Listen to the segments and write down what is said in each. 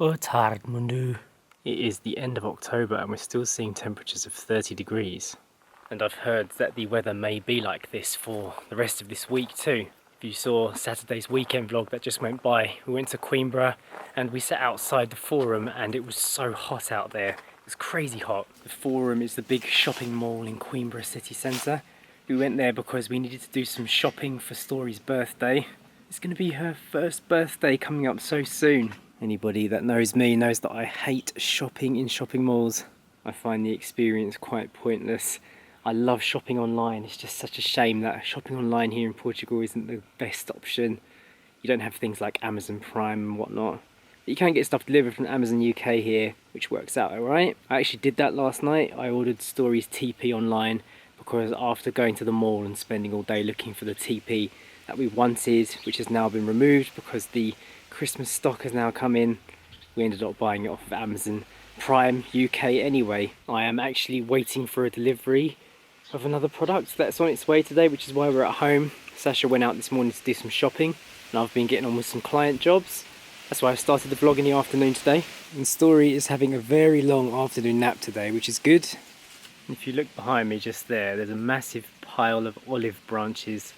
Boa tarde, mundo. It is the end of October and we're still seeing temperatures of 30 degrees. And I've heard that the weather may be like this for the rest of this week too. If you saw Saturday's weekend vlog that just went by, we went to Coimbra and we sat outside the Forum and it was so hot out there. It was crazy hot. The Forum is the big shopping mall in Coimbra city centre. We went there because we needed to do some shopping for Story's birthday. It's going to be her first birthday coming up so soon. Anybody that knows me knows that I hate shopping in shopping malls. I find the experience quite pointless. I love shopping online. It's just such a shame that shopping online here in Portugal isn't the best option. You don't have things like Amazon Prime and whatnot. But you can get stuff delivered from Amazon UK here, which works out alright. I actually did that last night. I ordered Story's TP online because after going to the mall and spending all day looking for the TP that we wanted, which has now been removed because the Christmas stock has now come in, we ended up buying it off of Amazon Prime UK anyway. I am actually waiting for a delivery of another product that's on its way today, which is why we're at home. Sacha went out this morning to do some shopping and I've been getting on with some client jobs. That's why I started the vlog in the afternoon today. And Story is having a very long afternoon nap today, which is good. And if you look behind me just there's a massive pile of olive branches.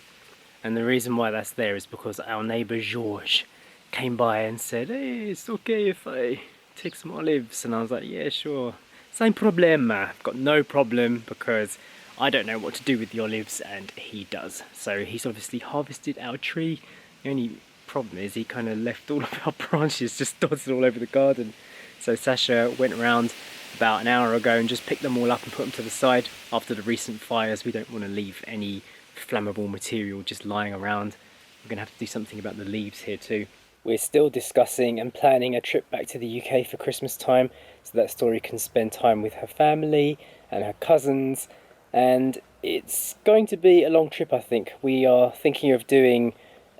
And the reason why that's there is because our neighbour George came by and said, "Hey, it's okay if I take some olives." And I was like, "Yeah, sure. Same problema." I've got no problem because I don't know what to do with the olives and he does. So he's obviously harvested our tree. The only problem is he kind of left all of our branches just dotted all over the garden. So Sacha went around about an hour ago and just picked them all up and put them to the side. After the recent fires, we don't want to leave any flammable material just lying around. We're going to have to do something about the leaves here too. We're still discussing and planning a trip back to the UK for Christmas time so that Story can spend time with her family and her cousins, and it's going to be a long trip. I think we are thinking of doing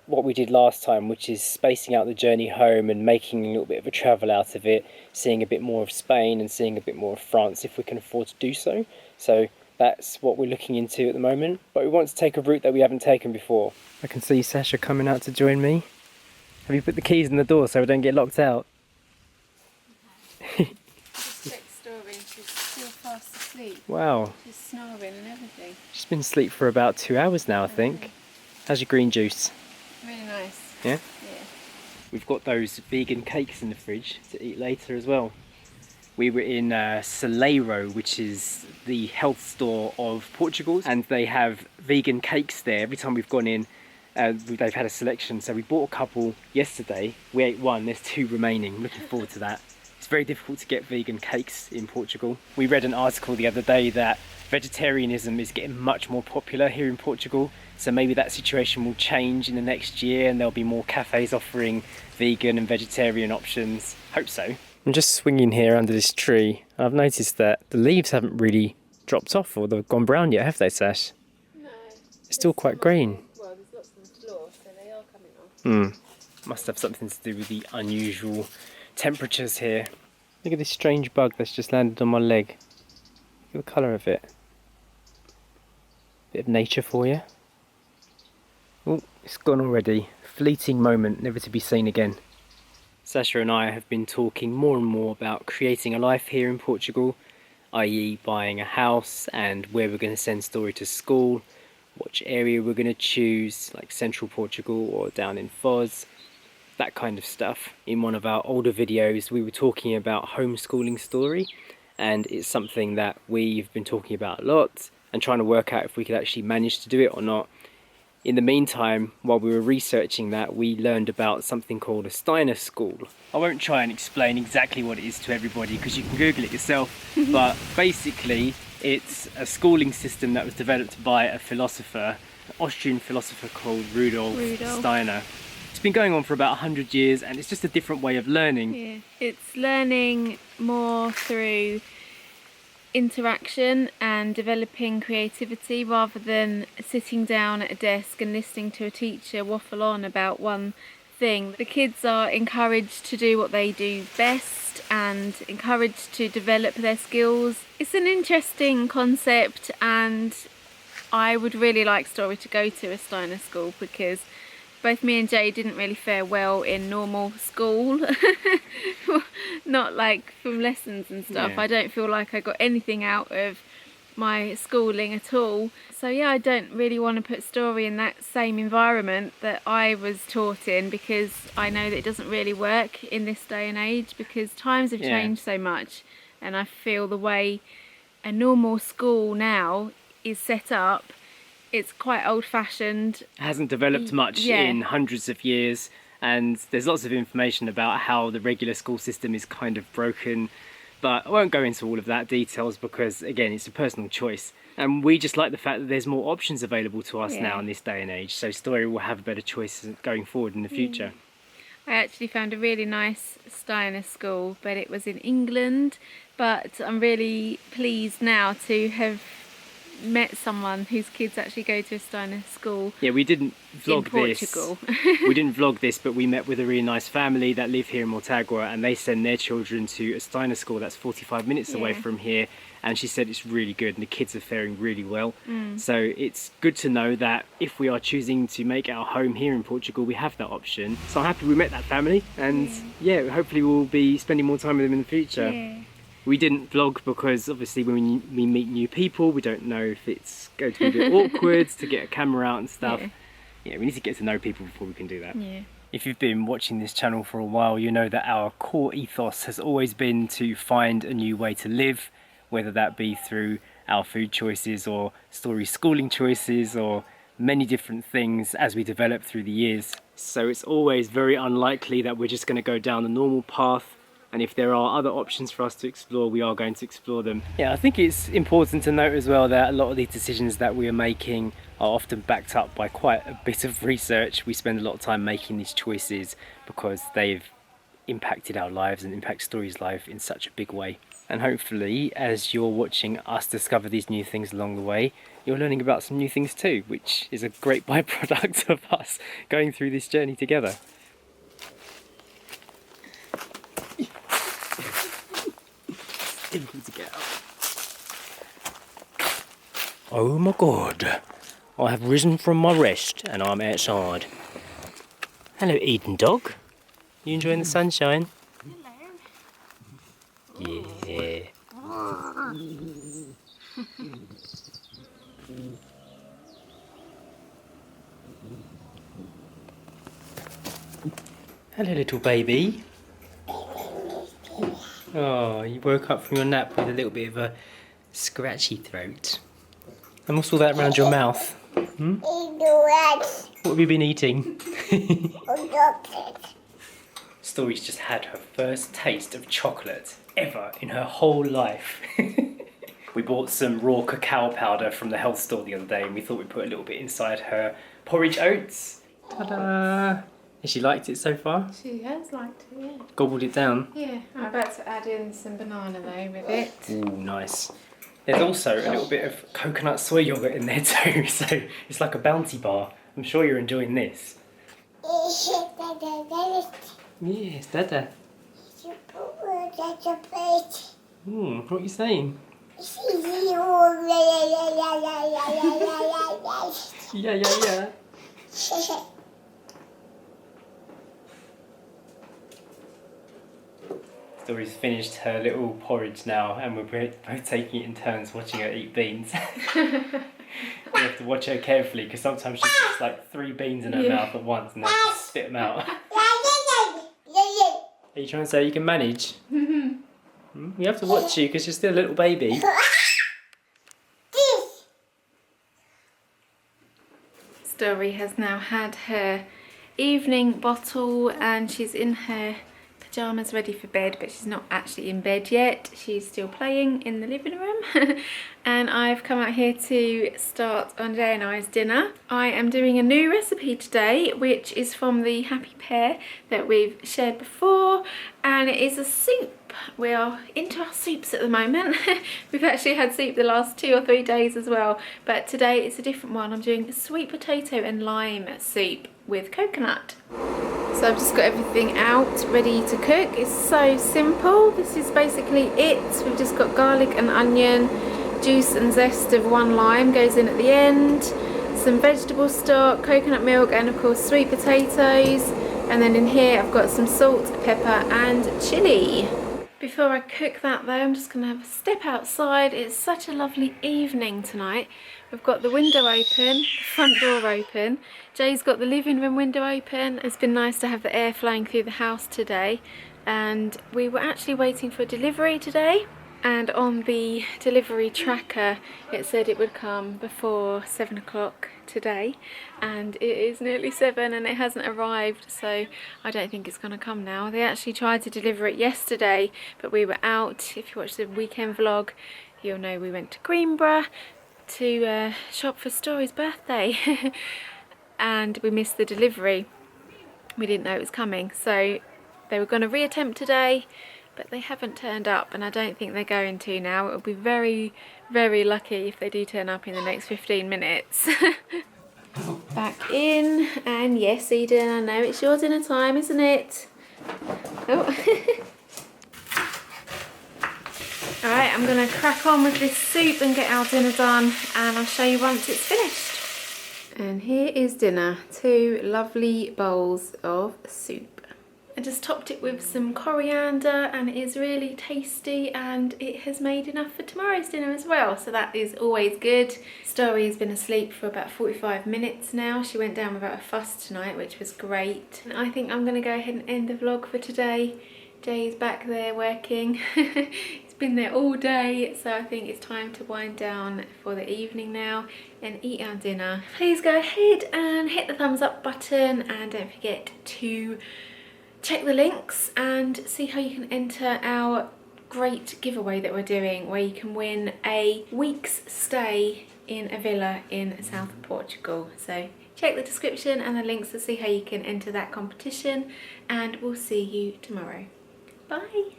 what we did last time, which is spacing out the journey home and making a little bit of a travel out of it, seeing a bit more of Spain and seeing a bit more of France if we can afford to do so. So that's what we're looking into at the moment, but we want to take a route that we haven't taken before. I can see Sacha coming out to join me. Have you put the keys in the door so we don't get locked out? Okay. Just checked Story, she's still fast asleep. Wow. She's snoring and everything. She's been asleep for about 2 hours now, I think. How's your green juice? Really nice. Yeah? Yeah. We've got those vegan cakes in the fridge to eat later as well. We were in Celeiro, which is the health store of Portugal, and they have vegan cakes there. Every time we've gone in, they've had a selection, so we bought a couple yesterday. We ate one, there's 2 remaining. I'm looking forward to that. It's very difficult to get vegan cakes in Portugal. We read an article the other day that vegetarianism is getting much more popular here in Portugal, so maybe that situation will change in the next year and there'll be more cafes offering vegan and vegetarian options. Hope so. I'm just swinging here under this tree. I've noticed that the leaves haven't really dropped off or they've gone brown yet, have they, Sash? No. It's still quite green. Well, there's lots on the floor, so they are coming off. Must have something to do with the unusual temperatures here. Look at this strange bug that's just landed on my leg. Look at the colour of it. Bit of nature for you. Oh, it's gone already. Fleeting moment, never to be seen again. Sacha and I have been talking more and more about creating a life here in Portugal, i.e. buying a house and where we're going to send Story to school, which area we're going to choose, like central Portugal or down in Foz, that kind of stuff. In one of our older videos we were talking about homeschooling Story, and it's something that we've been talking about a lot and trying to work out if we could actually manage to do it or not. In the meantime, while we were researching that, we learned about something called a Steiner School. I won't try and explain exactly what it is to everybody because you can Google it yourself, but basically it's a schooling system that was developed by a philosopher, an Austrian philosopher called Rudolf Steiner. It's been going on for about 100 years and it's just a different way of learning. Yeah, it's learning more through interaction and developing creativity rather than sitting down at a desk and listening to a teacher waffle on about one thing. The kids are encouraged to do what they do best and encouraged to develop their skills. It's an interesting concept and I would really like Story to go to a Steiner school because both me and Jay didn't really fare well in normal school. Not like from lessons and stuff. Yeah. I don't feel like I got anything out of my schooling at all. So yeah, I don't really want to put Story in that same environment that I was taught in, because I know that it doesn't really work in this day and age, because times have changed so much, and I feel the way a normal school now is set up, it's quite old-fashioned. It hasn't developed much in hundreds of years, and there's lots of information about how the regular school system is kind of broken, but I won't go into all of that details because, again, it's a personal choice. And we just like the fact that there's more options available to us now in this day and age, so Story will have a better choice going forward in the future. I actually found a really nice Steiner school, but it was in England. But I'm really pleased now to have met someone whose kids actually go to a Steiner school. Yeah, we didn't vlog in Portugal. We didn't vlog this, but we met with a really nice family that live here in Mortágua, and they send their children to a Steiner school that's 45 minutes away from here, and she said it's really good and the kids are faring really well. So it's good to know that if we are choosing to make our home here in Portugal, we have that option. So I'm happy we met that family, and yeah, hopefully we'll be spending more time with them in the future. We didn't vlog because obviously when we meet new people, we don't know if it's going to be a bit awkward to get a camera out and stuff. Yeah, we need to get to know people before we can do that. If you've been watching this channel for a while, you know that our core ethos has always been to find a new way to live, whether that be through our food choices or Story schooling choices or many different things as we develop through the years. So it's always very unlikely that we're just going to go down the normal path. And if there are other options for us to explore, we are going to explore them. Yeah, I think it's important to note as well that a lot of these decisions that we are making are often backed up by quite a bit of research. We spend a lot of time making these choices because they've impacted our lives and impact Story's life in such a big way. And hopefully, as you're watching us discover these new things along the way, you're learning about some new things too, which is a great byproduct of us going through this journey together. Difficult to get up. Oh my god, I have risen from my rest and I'm outside. Hello, Eden dog. You enjoying the sunshine? Hello. Yeah. Hello, little baby. Oh, you woke up from your nap with a little bit of a scratchy throat. And what's all that around your mouth? Hmm? What have you been eating? Story's just had her first taste of chocolate ever in her whole life. We bought some raw cacao powder from the health store the other day, and we thought we'd put a little bit inside her porridge oats. Ta-da! Has she liked it so far? She has liked it, yeah. Gobbled it down? Yeah, I'm about to add in some banana though with it. Ooh, nice. There's also a little bit of coconut soy yogurt in there too, so it's like a bounty bar. I'm sure you're enjoying this. Yes, Dada. What are you saying? Yeah. Story's finished her little porridge now, and we're both taking it in turns watching her eat beans. We have to watch her carefully because sometimes she puts like 3 beans in her mouth at once and then just spit them out. Are you trying to say you can manage? You have to watch you because you're still a little baby. Story has now had her evening bottle and she's in her pyjamas ready for bed, but she's not actually in bed yet. She's still playing in the living room. And I've come out here to start on Jay and I's dinner. I am doing a new recipe today, which is from the Happy Pear that we've shared before, and it is a soup. We are into our soups at the moment. We've actually had soup the last 2 or 3 days as well, but today it's a different one. I'm doing a sweet potato and lime soup with coconut. So I've just got everything out ready to cook. It's so simple. This is basically it. We've just got garlic and onion, juice and zest of 1 lime goes in at the end, some vegetable stock, coconut milk, and of course sweet potatoes. And then in here I've got some salt, pepper and chilli. Before I cook that though, I'm just going to have a step outside. It's such a lovely evening tonight. We've got the window open, the front door open. Jay's got the living room window open. It's been nice to have the air flowing through the house today. And we were actually waiting for a delivery today. And on the delivery tracker it said it would come before 7 o'clock today, and it is nearly 7 and it hasn't arrived, so I don't think it's going to come now. They actually tried to deliver it yesterday, but we were out. If you watch the weekend vlog you'll know we went to Greenborough to shop for Story's birthday and we missed the delivery. We didn't know it was coming, so they were going to reattempt today, but they haven't turned up, and I don't think they're going to now. It will be very, very lucky if they do turn up in the next 15 minutes. Back in, and yes, Eden, I know it's your dinner time, isn't it? Oh. Alright, I'm going to crack on with this soup and get our dinner done, and I'll show you once it's finished. And here is dinner, 2 lovely bowls of soup. I just topped it with some coriander and it is really tasty, and it has made enough for tomorrow's dinner as well, so that is always good. Story has been asleep for about 45 minutes now. She went down without a fuss tonight, which was great. And I think I'm going to go ahead and end the vlog for today. Jay's back there working. He's been there all day, so I think it's time to wind down for the evening now and eat our dinner. Please go ahead and hit the thumbs up button, and don't forget to check the links and see how you can enter our great giveaway that we're doing, where you can win a week's stay in a villa in south of Portugal. So check the description and the links to see how you can enter that competition, and we'll see you tomorrow. Bye!